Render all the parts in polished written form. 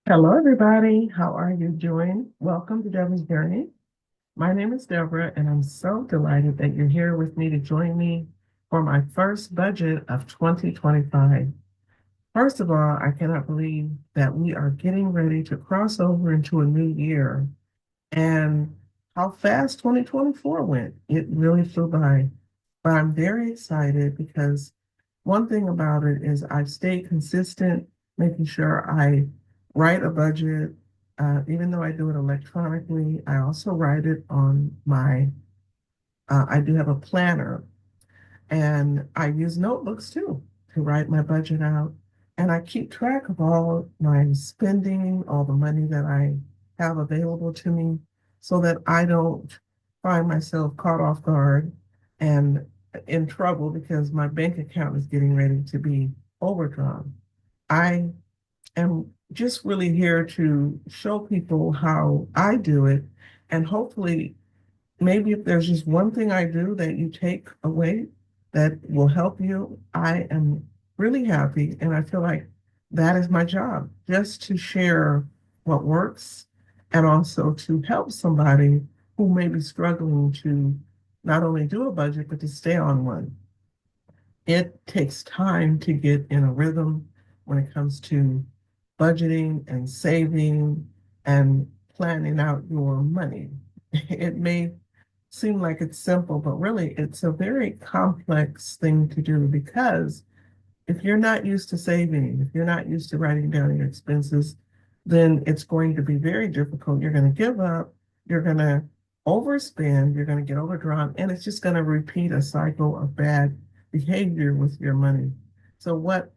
Hello, everybody. How are you doing? Welcome to Deborah's Journey. My name is Deborah, and I'm so delighted that you're here with me to join me for my first budget of 2025. First of all, I cannot believe that we are getting ready to cross over into a new year and how fast 2024 went. It really flew by. But I'm very excited because one thing about it is I've stayed consistent, making sure I write a budget. Even though I do it electronically, I also write it on I do have a planner and I use notebooks too to write my budget out. And I keep track of all my spending, all the money that I have available to me so that I don't find myself caught off guard and in trouble because my bank account is getting ready to be overdrawn. I am just really here to show people how I do it and hopefully maybe if there's just one thing I do that you take away that will help you, I am really happy. And I feel like that is my job, just to share what works and also to help somebody who may be struggling to not only do a budget, but to stay on one. It takes time to get in a rhythm when it comes to budgeting and saving and planning out your money. It may seem like it's simple, but really it's a very complex thing to do because if you're not used to saving, if you're not used to writing down your expenses, then it's going to be very difficult. You're going to give up, you're going to overspend, you're going to get overdrawn, and it's just going to repeat a cycle of bad behavior with your money. So, what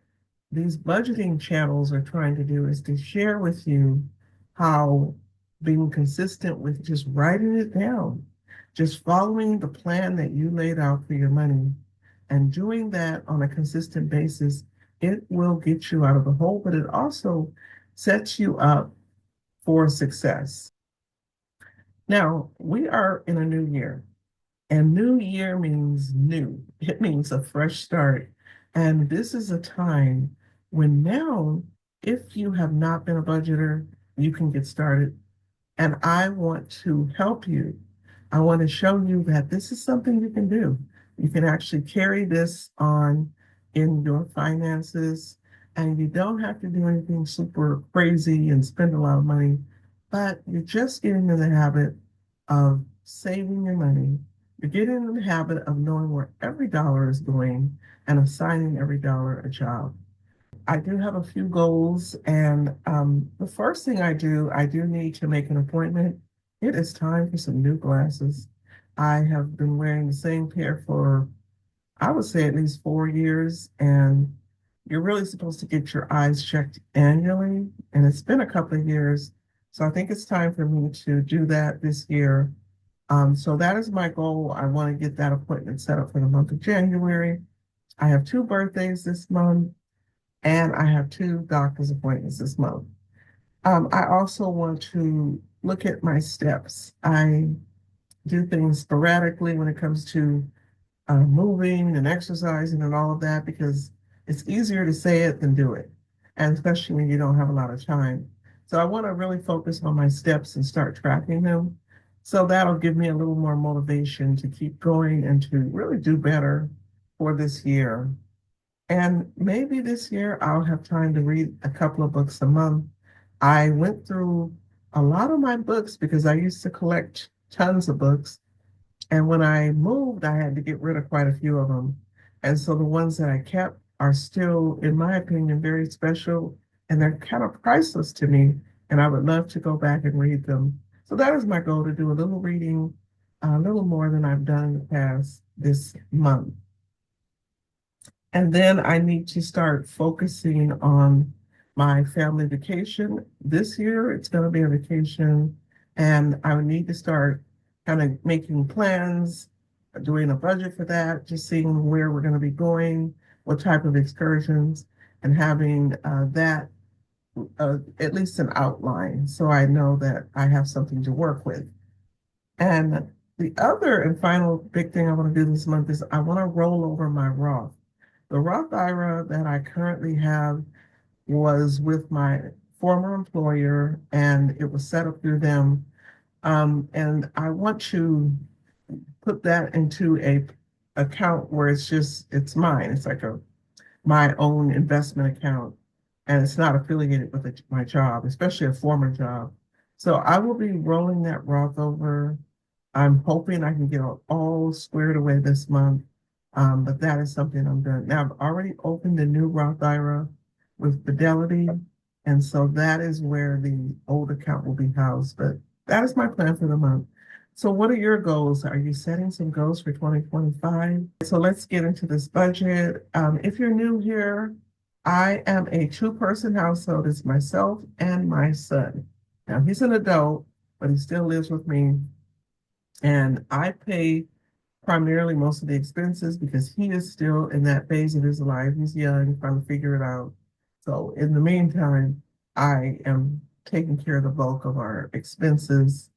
these budgeting channels are trying to do is to share with you how being consistent with just writing it down, just following the plan that you laid out for your money and doing that on a consistent basis, it will get you out of the hole, but it also sets you up for success. Now, we are in a new year, and new year means new. It means a fresh start. And this is a time when now, if you have not been a budgeter, you can get started. And I want to help you. I want to show you that this is something you can do. You can actually carry this on in your finances, and you don't have to do anything super crazy and spend a lot of money, but you're just getting in the habit of saving your money. You're getting in the habit of knowing where every dollar is going and assigning every dollar a job. I do have a few goals, and the first thing I do need to make an appointment. It is time for some new glasses. I have been wearing the same pair for, I would say, at least 4 years, and you're really supposed to get your eyes checked annually, and it's been a couple of years, so I think it's time for me to do that this year. So that is my goal. I want to get that appointment set up for the month of January. I have two birthdays this month and I have two doctor's appointments this month. I also want to look at my steps. I do things sporadically when it comes to moving and exercising and all of that because it's easier to say it than do it, and especially when you don't have a lot of time. So I want to really focus on my steps and start tracking them. So that'll give me a little more motivation to keep going and to really do better for this year. And maybe this year I'll have time to read a couple of books a month. I went through a lot of my books because I used to collect tons of books. And when I moved, I had to get rid of quite a few of them. And so the ones that I kept are still, in my opinion, very special and they're kind of priceless to me. And I would love to go back and read them. So that is my goal to do a little reading, a little more than I've done in the past this month. And then I need to start focusing on my family vacation. This year, it's going to be a vacation, and I would need to start kind of making plans, doing a budget for that, just seeing where we're going to be going, what type of excursions, and having that at least an outline so I know that I have something to work with. And the other and final big thing I want to do this month is I want to roll over my Roth. The Roth IRA that I currently have was with my former employer, and it was set up through them. And I want to put that into a account where it's mine. It's like my own investment account, and it's not affiliated with my job, especially a former job. So I will be rolling that Roth over. I'm hoping I can get it all squared away this month, but that is something I'm doing. Now, I've already opened a new Roth IRA with Fidelity, and so that is where the old account will be housed, but that is my plan for the month. So what are your goals? Are you setting some goals for 2025? So let's get into this budget. If you're new here, I am a two-person household. It's myself and my son. Now, he's an adult, but he still lives with me. And I pay primarily most of the expenses because he is still in that phase of his life. He's young, trying to figure it out. So in the meantime, I am taking care of the bulk of our expenses.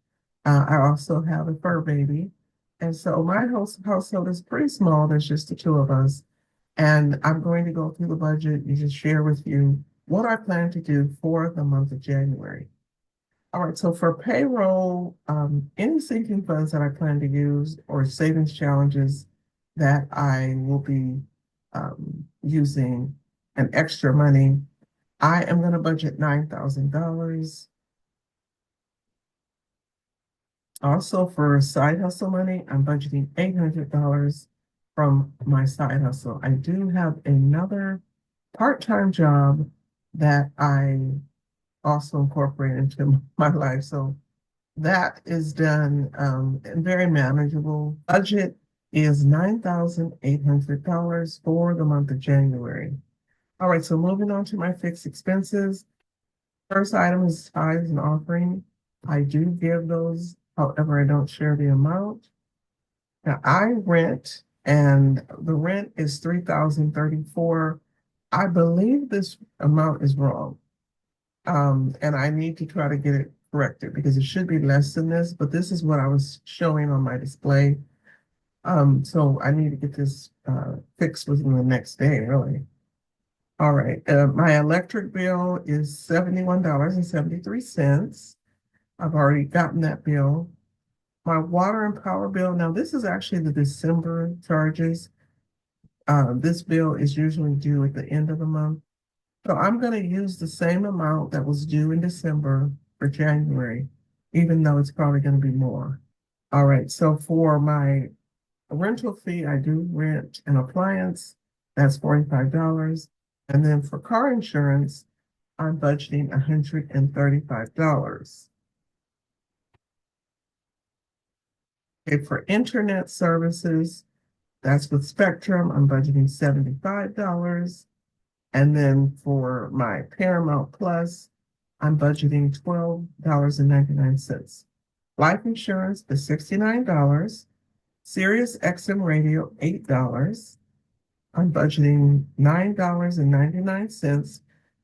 I also have a fur baby. And so my household is pretty small. There's just the two of us. And I'm going to go through the budget and just share with you what I plan to do for the month of January. All right, so for payroll, any sinking funds that I plan to use or savings challenges that I will be using an extra money, I am going to budget $9,000. Also for side hustle money, I'm budgeting $800 from my side hustle. I do have another part-time job that I also incorporate into my life. So that is done and very manageable. Budget is $9,800 for the month of January. All right, so moving on to my fixed expenses. First item is tithes and offering. I do give those, however, I don't share the amount. Now I rent, and the rent is $3,034. I believe this amount is wrong. And I need to try to get it corrected because it should be less than this, but this is what I was showing on my display. So I need to get this fixed within the next day, really. All right, my electric bill is $71.73. I've already gotten that bill. My water and power bill, now this is actually the December charges. This bill is usually due at the end of the month. So I'm going to use the same amount that was due in December for January, even though it's probably going to be more. All right, so for my rental fee, I do rent an appliance. That's $45. And then for car insurance, I'm budgeting $135. Okay, for internet services, that's with Spectrum, I'm budgeting $75. And then for my Paramount Plus, I'm budgeting $12.99. Life insurance is $69. Sirius XM radio, $8. I'm budgeting $9.99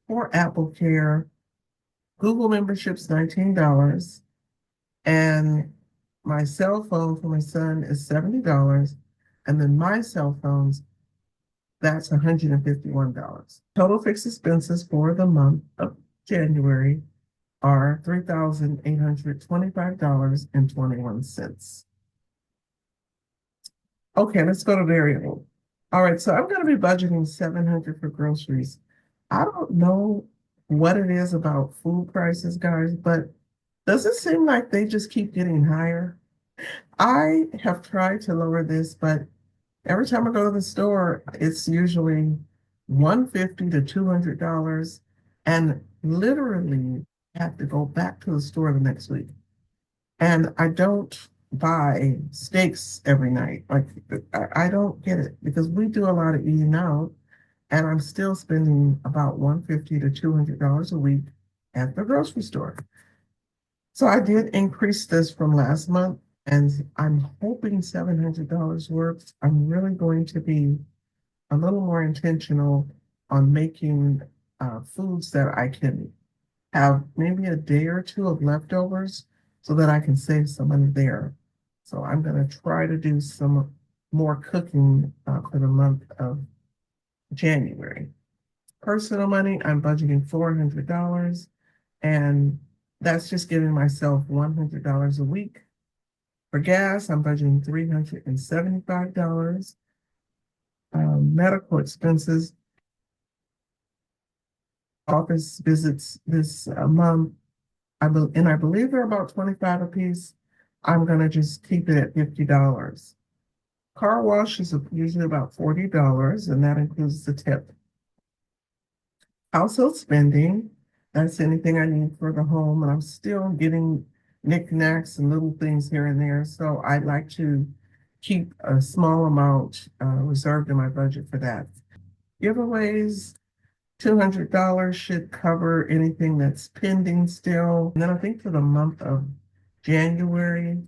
for Apple Care. Google membership's $19. And my cell phone for my son is $70. And then my cell phones, that's $151. Total fixed expenses for the month of January are $3,825.21. Okay, let's go to variable. All right, so I'm going to be budgeting $700 for groceries. I don't know what it is about food prices, guys, but does it seem like they just keep getting higher? I have tried to lower this, but every time I go to the store, it's usually $150 to $200, and literally have to go back to the store the next week. And I don't buy steaks every night. Like I don't get it because we do a lot of eating out, and I'm still spending about $150 to $200 a week at the grocery store. So I did increase this from last month, and I'm hoping $700 works. I'm really going to be a little more intentional on making foods that I can have maybe a day or two of leftovers so that I can save some money there. So I'm going to try to do some more cooking for the month of January. Personal money, I'm budgeting $400. And that's just giving myself $100 a week. For gas, I'm budgeting $375. Medical expenses, office visits this month, and I believe they're about 25 apiece. I'm gonna just keep it at $50. Car wash is usually about $40, and that includes the tip. Household spending, that's anything I need for the home, and I'm still getting knickknacks and little things here and there. So I'd like to keep a small amount reserved in my budget for that. Giveaways, $200 should cover anything that's pending still. And then I think for the month of January,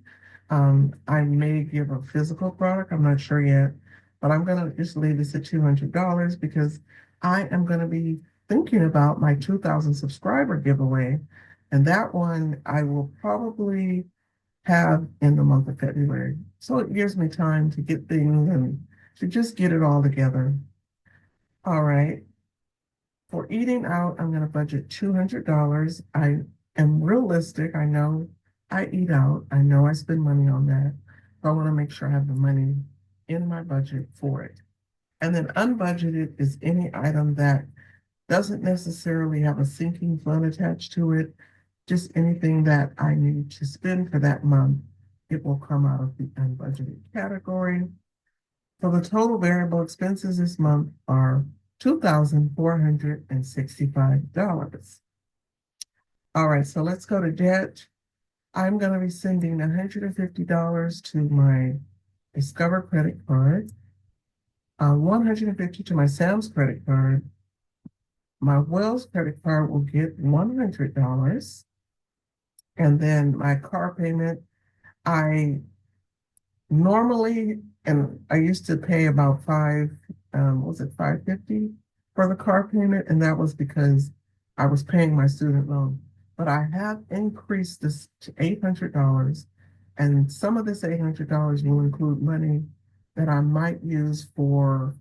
I may give a physical product. I'm not sure yet, but I'm gonna just leave this at $200 because I am gonna be thinking about my 2,000 subscriber giveaway. And that one I will probably have in the month of February. So it gives me time to get things and to just get it all together. All right. For eating out, I'm going to budget $200. I am realistic. I know I eat out. I know I spend money on that. So I want to make sure I have the money in my budget for it. And then unbudgeted is any item that doesn't necessarily have a sinking fund attached to it, just anything that I need to spend for that month. It will come out of the unbudgeted category. So the total variable expenses this month are $2,465. All right, so let's go to debt. I'm going to be sending $150 to my Discover credit card, $150 to my Sam's credit card. My Wells credit card will get $100. And then my car payment, I normally, and I used to pay about $550 for the car payment, and that was because I was paying my student loan. But I have increased this to $800, and some of this $800 will include money that I might use for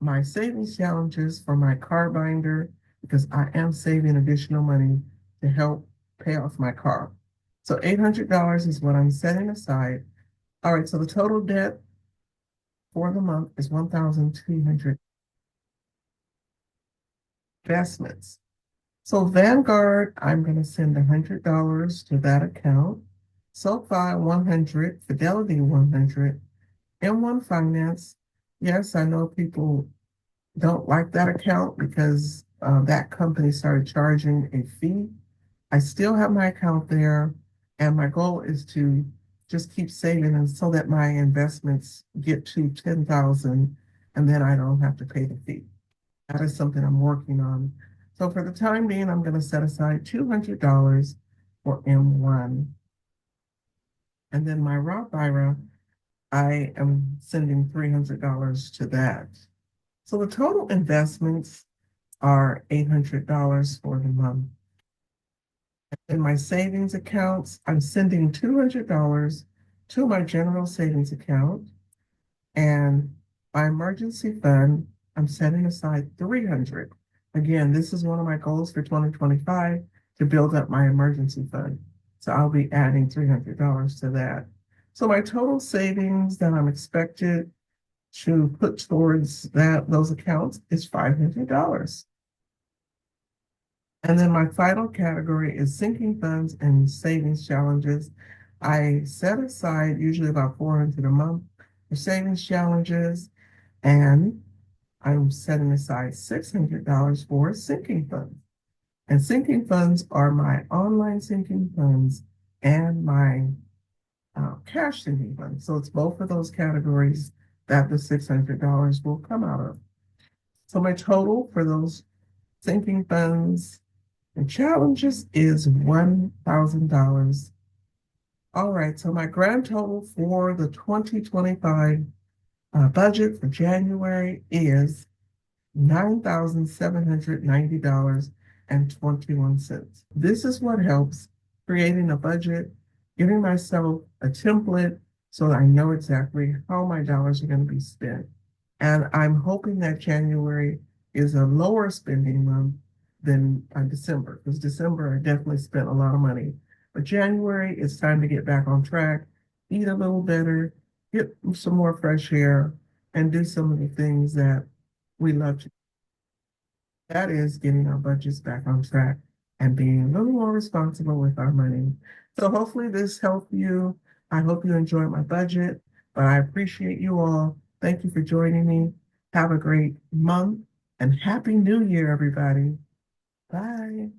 my savings challenges for my car binder, because I am saving additional money to help pay off my car. So $800 is what I'm setting aside. All right, so the total debt for the month is 1,200. Investments. So Vanguard, I'm going to send $100 to that account. SoFi 100, Fidelity 100, M1 Finance. Yes, I know people don't like that account because that company started charging a fee. I still have my account there, and my goal is to just keep saving and so that my investments get to 10,000 and then I don't have to pay the fee. That is something I'm working on. So for the time being, I'm going to set aside $200 for M1. And then my Roth IRA, I am sending $300 to that. So the total investments are $800 for the month. In my savings accounts, I'm sending $200 to my general savings account, and my emergency fund, I'm setting aside $300. Again, this is one of my goals for 2025 to build up my emergency fund. So I'll be adding $300 to that. So my total savings that I'm expected to put towards those accounts is $500. And then my final category is sinking funds and savings challenges. I set aside usually about $400 a month for savings challenges, and I'm setting aside $600 for sinking funds. And sinking funds are my online sinking funds and my cash sinking funds. So it's both of those categories that the $600 will come out of. So my total for those sinking funds and challenges is $1,000. All right, so my grand total for the 2025 budget for January is $9,790.21. This is what helps creating a budget, giving myself a template so that I know exactly how my dollars are going to be spent. And I'm hoping that January is a lower spending month than December, because December I definitely spent a lot of money. But January, it's time to get back on track, eat a little better, get some more fresh air, and do some of the things that we love to. That is getting our budgets back on track and being a little more responsible with our money. So hopefully this helped you. I hope you enjoyed my budget, but I appreciate you all. Thank you for joining me. Have a great month and Happy New Year, everybody. Bye.